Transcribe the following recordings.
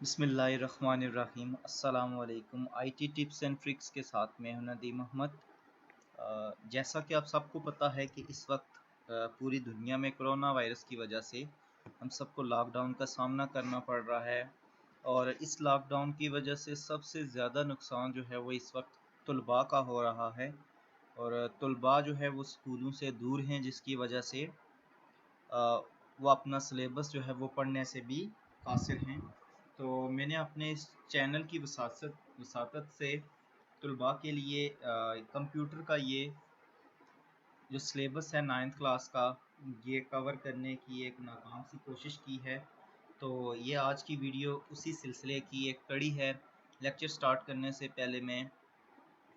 बिस्मिल्लाहिर्रहमानिर्रहीम अस्सलामुअलैकुम। IT tips and tricks के साथ मैं हूं नदीम अहमद। जैसा कि आप सबको पता है कि इस वक्त पूरी दुनिया में कोरोना वायरस की वजह से हम सबको लॉकडाउन का सामना करना पड़ रहा है और इस लॉकडाउन की वजह से सबसे ज़्यादा नुकसान जो है वो इस वक्त तलबा का हो रहा है। और तलबा जो है वो स्कूलों से दूर हैं, जिसकी वजह से वो अपना सिलेबस जो है वो पढ़ने से भी कासिर हैं। तो मैंने अपने इस चैनल की वसातत से तलबा के लिए कंप्यूटर का ये जो सिलेबस है 9th क्लास का, ये कवर करने की एक नाकाम सी कोशिश की है। तो ये आज की वीडियो उसी सिलसिले की एक कड़ी है। लेक्चर स्टार्ट करने से पहले मैं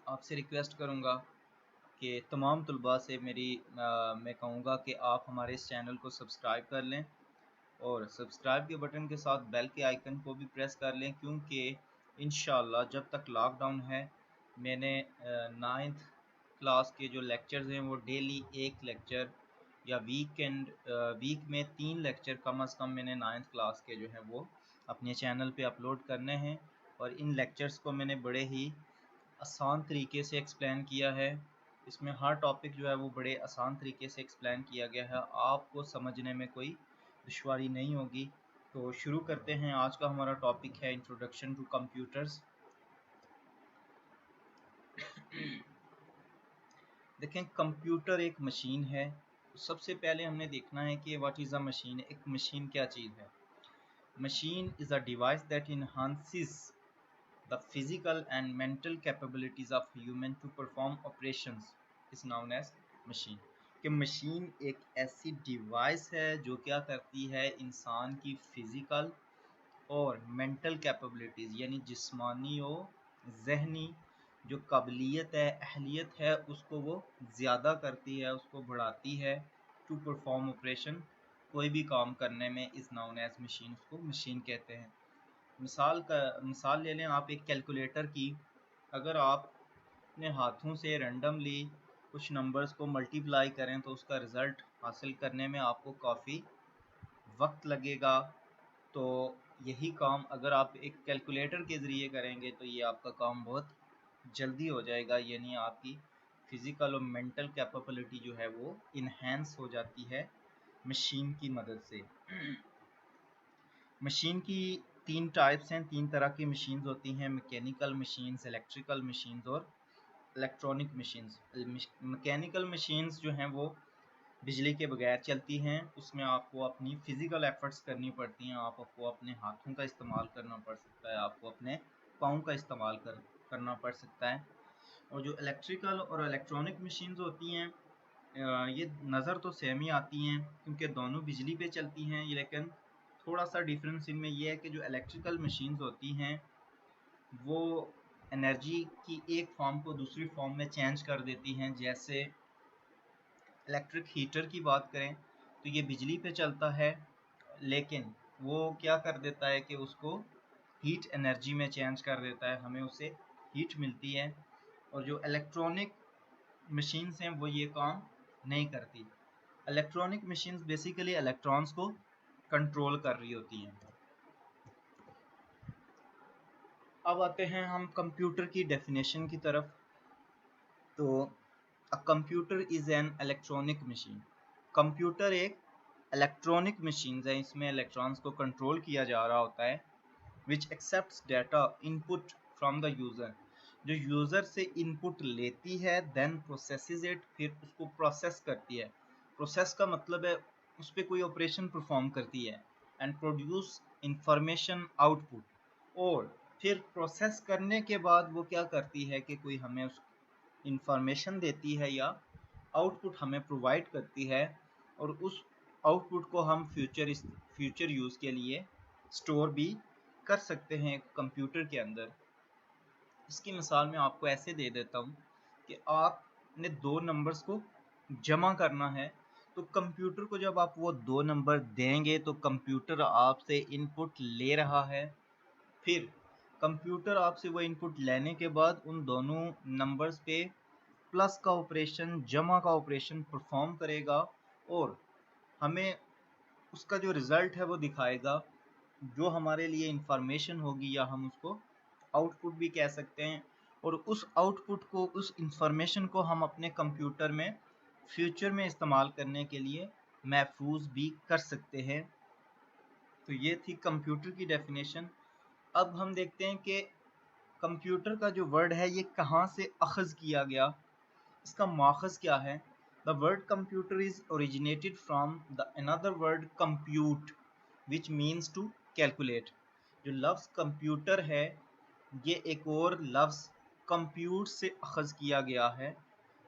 आपसे रिक्वेस्ट करूँगा कि तमाम तलबा से मैं कहूँगा कि आप हमारे इस चैनल को सब्सक्राइब कर लें और सब्सक्राइब के बटन के साथ बेल के आइकन को भी प्रेस कर लें, क्योंकि इंशाल्लाह जब तक लॉकडाउन है मैंने 9th क्लास के जो लेक्चर्स हैं वो डेली एक लेक्चर या वीक में 3 लेक्चर कम अज़ कम मैंने 9th क्लास के जो हैं वो अपने चैनल पे अपलोड करने हैं। और इन लेक्चर्स को मैंने बड़े ही आसान तरीके से एक्सप्लेन किया है। इसमें हर टॉपिक जो है वो बड़े आसान तरीके से एक्सप्लेन किया गया है, आपको समझने में कोई दुश्वारी नहीं होगी। तो शुरू करते हैं। आज का हमारा टॉपिक है इंट्रोडक्शन टू कंप्यूटर्स। देखें, कंप्यूटर एक मशीन है। सबसे पहले हमने देखना है कि व्हाट इज़ अ मशीन। एक मशीन क्या चीज़ है? Machine is a device that enhances the physical and mental capabilities of human to perform operations is known as machine। कि मशीन एक ऐसी डिवाइस है जो क्या करती है, इंसान की फिज़िकल और मेंटल कैपेबिलिटीज़ यानी जिस्मानी और जहनी जो काबिलियत है, अहलियत है, उसको वो ज़्यादा करती है, उसको बढ़ाती है। टू परफॉर्म ऑपरेशन, कोई भी काम करने में इज़ नाउन एज मशीन, उसको मशीन कहते हैं। मिसाल ले लें आप एक कैलकुलेटर की। अगर आप अपने हाथों से रैंडमली कुछ नंबर्स को मल्टीप्लाई करें तो उसका रिज़ल्ट हासिल करने में आपको काफ़ी वक्त लगेगा। तो यही काम अगर आप एक कैलकुलेटर के ज़रिए करेंगे तो ये आपका काम बहुत जल्दी हो जाएगा, यानी आपकी फ़िज़िकल और मेंटल कैपेबिलिटी जो है वो इन्हेंस हो जाती है मशीन की मदद से। मशीन की 3 टाइप्स हैं, 3 तरह की मशीन्स होती हैं: मैकेनिकल मशीन्स, इलेक्ट्रिकल मशीन्स और इलेक्ट्रॉनिक मशीन्स। मैकेनिकल मशीन्स जो हैं वो बिजली के बगैर चलती हैं, उसमें आपको अपनी फ़िज़िकल एफ़र्ट्स करनी पड़ती हैं, आपको अपने हाथों का इस्तेमाल करना पड़ सकता है, आपको अपने पाँव का इस्तेमाल करना पड़ सकता है। और जो इलेक्ट्रिकल और इलेक्ट्रॉनिक मशीन्स होती हैं, ये नज़र तो सेम ही आती हैं क्योंकि दोनों बिजली पे चलती हैं, लेकिन थोड़ा सा डिफरेंस इनमें यह है कि जो इलेक्ट्रिकल मशीन्स होती हैं वो एनर्जी की एक फॉर्म को दूसरी फॉर्म में चेंज कर देती हैं। जैसे इलेक्ट्रिक हीटर की बात करें तो ये बिजली पे चलता है, लेकिन वो क्या कर देता है कि उसको हीट एनर्जी में चेंज कर देता है, हमें उससे हीट मिलती है। और जो इलेक्ट्रॉनिक मशीन्स हैं वो ये काम नहीं करती। इलेक्ट्रॉनिक मशीन्स बेसिकली इलेक्ट्रॉन्स को कंट्रोल कर रही होती हैं। अब आते हैं हम कंप्यूटर की डेफिनेशन की तरफ। तो a computer is an electronic machine. Computer एक इलेक्ट्रॉनिक मशीन है, इसमें इलेक्ट्रॉन्स को कंट्रोल किया जा रहा होता है। Which accepts data input from the user, जो यूज़र से इनपुट लेती है, देन प्रोसेसेस इट, फिर उसको प्रोसेस करती है। प्रोसेस का मतलब है उस पर कोई ऑपरेशन परफॉर्म करती है। एंड प्रोड्यूस इंफॉर्मेशन आउटपुट, और फिर प्रोसेस करने के बाद वो क्या करती है कि कोई हमें उस इंफॉर्मेशन देती है या आउटपुट हमें प्रोवाइड करती है, और उस आउटपुट को हम फ्यूचर यूज़ के लिए स्टोर भी कर सकते हैं कंप्यूटर के अंदर। इसकी मिसाल मैं आपको ऐसे दे देता हूँ कि आपने 2 नंबर्स को जमा करना है, तो कंप्यूटर को जब आप वो 2 नंबर देंगे तो कंप्यूटर आपसे इनपुट ले रहा है। फिर कंप्यूटर आपसे वो इनपुट लेने के बाद उन दोनों नंबर्स पे प्लस का ऑपरेशन, जमा का ऑपरेशन परफॉर्म करेगा और हमें उसका जो रिज़ल्ट है वो दिखाएगा। जो हमारे लिए इंफॉर्मेशन होगी, या हम उसको आउटपुट भी कह सकते हैं, और उस आउटपुट को, उस इंफॉर्मेशन को हम अपने कंप्यूटर में फ्यूचर में इस्तेमाल करने के लिए महफूज भी कर सकते हैं। तो ये थी कंप्यूटर की डेफिनेशन। अब हम देखते हैं कि कंप्यूटर का जो वर्ड है ये कहाँ से अखज़ किया गया, इसका माखज़ क्या है। The word computer is originated from the another word compute which means to calculate. जो लफ्ज़ कंप्यूटर है ये एक और लफ्ज़ कंप्यूट से अखज़ किया गया है,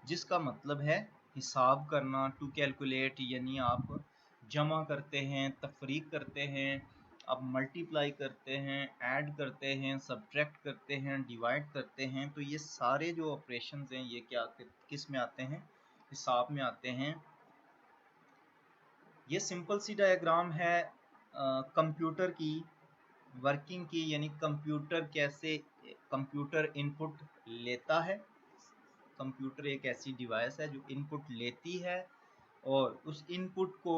जिसका मतलब है हिसाब करना, टू कैलकुलेट, यानी आप जमा करते हैं, तफरीक करते हैं, आप मल्टीप्लाई करते हैं, ऐड करते हैं, सब्ट्रैक्ट करते हैं, डिवाइड करते हैं। तो ये सारे जो ऑपरेशंस हैं ये क्या किस में आते हैं, हिसाब में आते हैं। ये सिंपल सी डायग्राम है कंप्यूटर की वर्किंग की, यानी कंप्यूटर कैसे, कंप्यूटर इनपुट लेता है। कंप्यूटर एक ऐसी डिवाइस है जो इनपुट लेती है और उस इनपुट को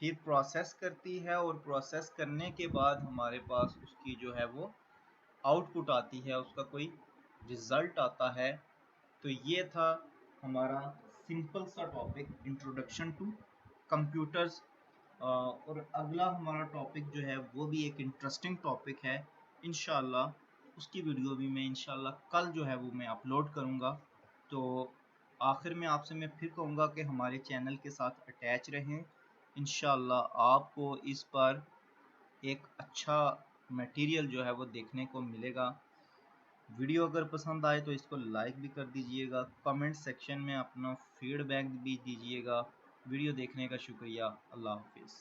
फिर प्रोसेस करती है, और प्रोसेस करने के बाद हमारे पास उसकी जो है वो आउटपुट आती है, उसका कोई रिज़ल्ट आता है। तो ये था हमारा सिंपल सा टॉपिक, इंट्रोडक्शन टू कंप्यूटर्स। और अगला हमारा टॉपिक जो है वो भी एक इंटरेस्टिंग टॉपिक है। इंशाल्लाह उसकी वीडियो भी मैं इंशाल्लाह कल जो है वो मैं अपलोड करूँगा। तो आखिर में आपसे मैं फिर कहूँगा कि हमारे चैनल के साथ अटैच रहें। इंशाल्लाह आपको इस पर एक अच्छा मटेरियल जो है वो देखने को मिलेगा। वीडियो अगर पसंद आए तो इसको लाइक भी कर दीजिएगा, कमेंट सेक्शन में अपना फीडबैक भी दीजिएगा। वीडियो देखने का शुक्रिया। अल्लाह हाफिज़।